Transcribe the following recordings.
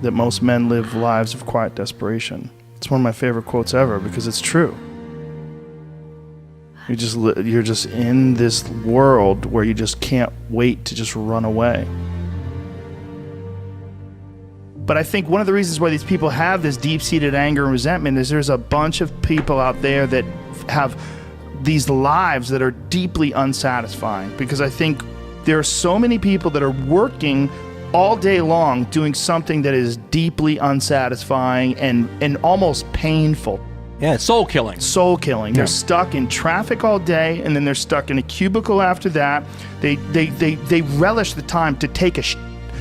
that most men live lives of quiet desperation. It's one of my favorite quotes ever because it's true. You're just in this world where you just can't wait to just run away. But I think one of the reasons why these people have this deep-seated anger and resentment is there's a bunch of people out there that have these lives that are deeply unsatisfying, because I think there are so many people that are working all day long doing something that is deeply unsatisfying and almost painful. Yeah, soul killing. Soul killing. Yeah. They're stuck in traffic all day, and then they're stuck in a cubicle after that. They relish the time to take a shit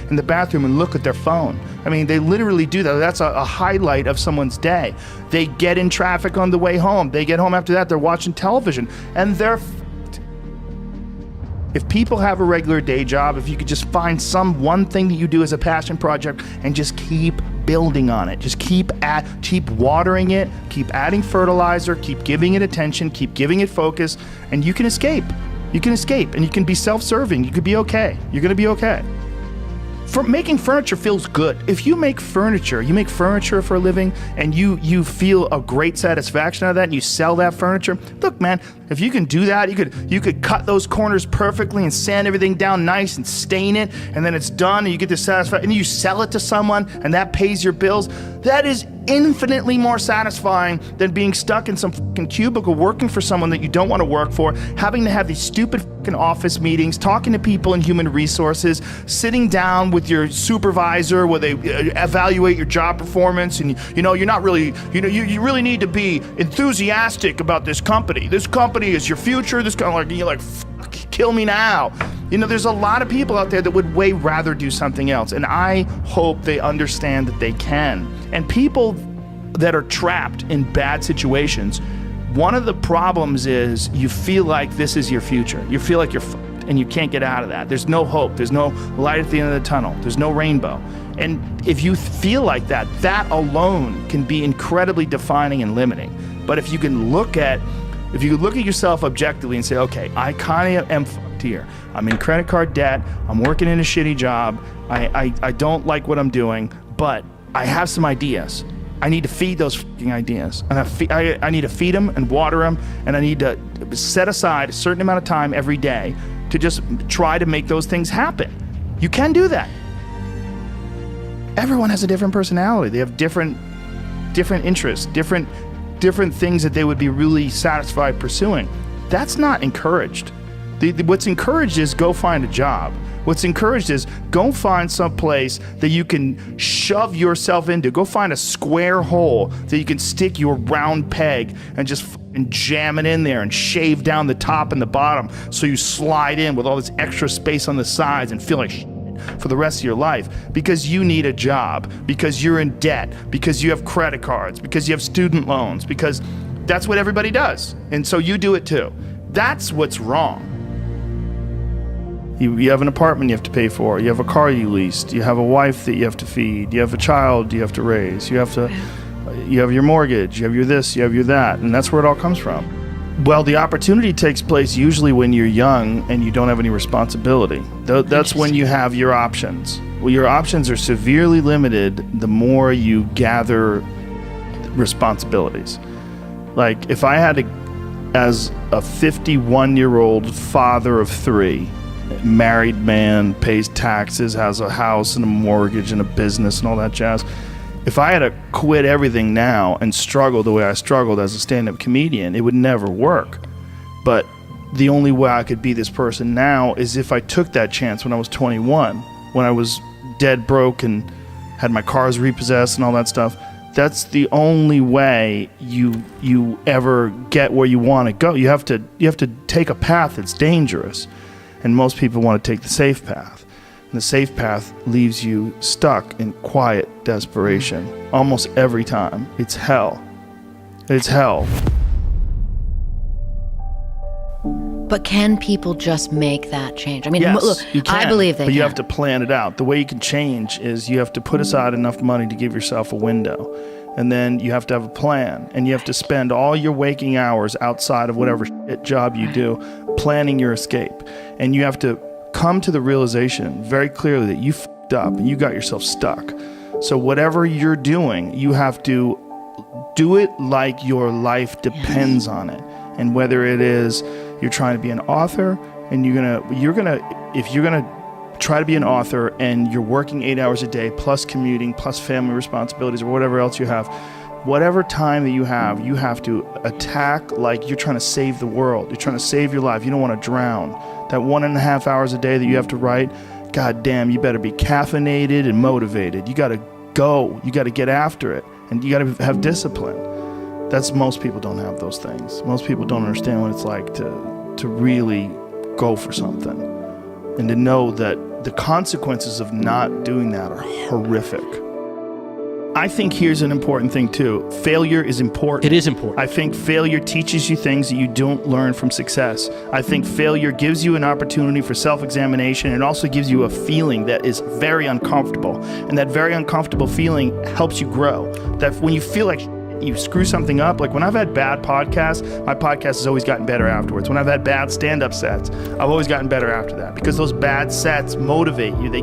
in the bathroom and look at their phone. I mean, they literally do that. That's a highlight of someone's day. They get in traffic on the way home. They get home after that, they're watching television, and they're f***ed. If people have a regular day job, if you could just find some one thing that you do as a passion project and just keep building on it, just keep watering it, keep adding fertilizer, keep giving it attention, keep giving it focus, and you can escape. You can escape, and you can be self-serving. You could be okay. You're gonna be okay. Making furniture feels good. If you make furniture for a living, and you feel a great satisfaction out of that, and you sell that furniture, look, man, if you can do that, you could cut those corners perfectly and sand everything down nice and stain it, and then it's done, and you get the satisfaction, and you sell it to someone, and that pays your bills. That is infinitely more satisfying than being stuck in some fucking cubicle working for someone that you don't want to work for, having to have these stupid fucking office meetings, talking to people in human resources, sitting down with your supervisor where they evaluate your job performance, and you're not really, you really need to be enthusiastic about this company. This company is your future. This kind of like, you're like, fuck, kill me now. There's a lot of people out there that would way rather do something else, and I hope they understand that they can. And people that are trapped in bad situations, one of the problems is you feel like this is your future. You feel like you're fucked and you can't get out of that. There's no hope. There's no light at the end of the tunnel. There's no rainbow. And if you feel like that, that alone can be incredibly defining and limiting. But if you look at yourself objectively and say, okay, I kind of am fucked here. I'm in credit card debt. I'm working in a shitty job. I don't like what I'm doing, but I have some ideas. I need to feed those fucking ideas. And I need to feed them and water them, and I need to set aside a certain amount of time every day to just try to make those things happen. You can do that. Everyone has a different personality. They have different interests, different things that they would be really satisfied pursuing. That's not encouraged. What's encouraged is go find a job. What's encouraged is go find some place that you can shove yourself into. Go find a square hole that you can stick your round peg and just fucking jam it in there and shave down the top and the bottom so you slide in with all this extra space on the sides and feel like shit for the rest of your life, because you need a job, because you're in debt, because you have credit cards, because you have student loans, because that's what everybody does. And so you do it too. That's what's wrong. You have an apartment you have to pay for. You have a car you leased. You have a wife that you have to feed. You have a child you have to raise. You have your mortgage. You have your this. You have your that. And that's where it all comes from. Well, the opportunity takes place usually when you're young and you don't have any responsibility. That's when you have your options. Well, your options are severely limited the more you gather responsibilities. Like if I had as a 51-year-old father of 3, married man, pays taxes, has a house and a mortgage and a business and all that jazz. If I had to quit everything now and struggle the way I struggled as a stand-up comedian, it would never work. But the only way I could be this person now is if I took that chance when I was 21, when I was dead broke and had my cars repossessed and all that stuff. That's the only way you ever get where you want to go. You have to take a path that's dangerous. And most people want to take the safe path. And the safe path leaves you stuck in quiet desperation almost every time. It's hell. It's hell. But can people just make that change? I mean, yes, look, you can, I believe they but can. you have to plan it out. The way you can change is you have to put aside enough money to give yourself a window. And then you have to have a plan, and you have to spend all your waking hours outside of whatever shit job you do planning your escape. And you have to come to the realization very clearly that you fucked up and you got yourself stuck. So whatever you're doing, you have to do it like your life depends on it. And whether it is you're trying to be an author and if you're gonna try to be an author and you're working 8 hours a day plus commuting plus family responsibilities or whatever else you have, whatever time that you have to attack like you're trying to save the world. You're trying to save your life. You don't want to drown. That 1.5 hours a day that you have to write, God damn, you better be caffeinated and motivated. You got to go. You got to get after it. And you got to have discipline. Most people don't have those things. Most people don't understand what it's like to really go for something and to know that the consequences of not doing that are horrific. I think here's an important thing too. Failure is important. It is important. I think failure teaches you things that you don't learn from success. I think failure gives you an opportunity for self-examination and also gives you a feeling that is very uncomfortable. And that very uncomfortable feeling helps you grow. That when you feel like you screw something up, like when I've had bad podcasts, my podcast has always gotten better afterwards. When I've had bad stand-up sets, I've always gotten better after that because those bad sets motivate you. They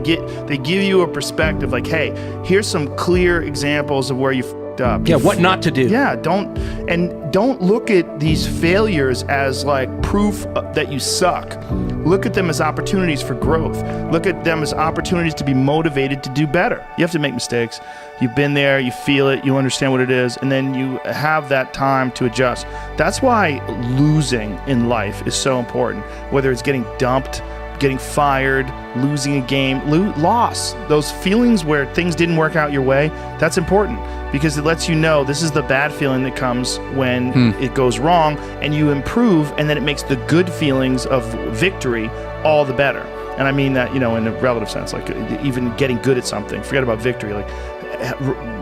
give you a perspective like, hey, here's some clear examples of where you f***ed up. Yeah, what not to do. Yeah, don't look at these failures as like proof that you suck. Look at them as opportunities for growth. Look at them as opportunities to be motivated to do better. You have to make mistakes. You've been there, you feel it, you understand what it is, and then you have that time to adjust. That's why losing in life is so important. Whether it's getting dumped, getting fired, losing a game, loss. Those feelings where things didn't work out your way, that's important because it lets you know this is the bad feeling that comes when it goes wrong, and you improve, and then it makes the good feelings of victory all the better. And I mean that, in a relative sense, like even getting good at something. Forget about victory, like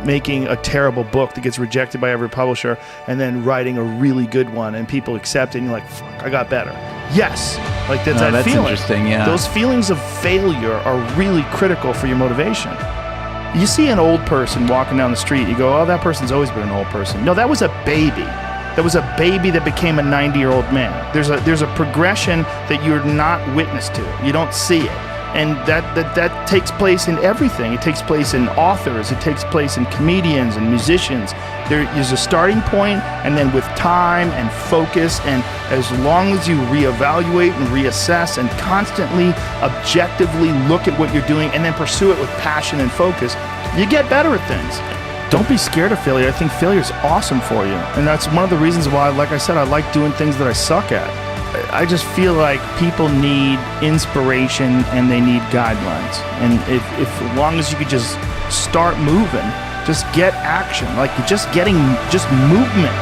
making a terrible book that gets rejected by every publisher and then writing a really good one and people accept it and you're like, fuck, I got better. Yes. Like that's that feeling. That's interesting, yeah. Those feelings of failure are really critical for your motivation. You see an old person walking down the street, you go, oh, that person's always been an old person. No, that was a baby. That was a baby that became a 90-year-old man. There's a progression that you're not witness to. You don't see it. And that takes place in everything. It takes place in authors. It takes place in comedians and musicians. There is a starting point, and then with time and focus, and as long as you reevaluate and reassess and constantly objectively look at what you're doing and then pursue it with passion and focus, you get better at things. Don't be scared of failure. I think failure is awesome for you. And that's one of the reasons why, like I said, I like doing things that I suck at. I just feel like people need inspiration and they need guidelines. And if as long as you could just start moving, just get action, like just movement.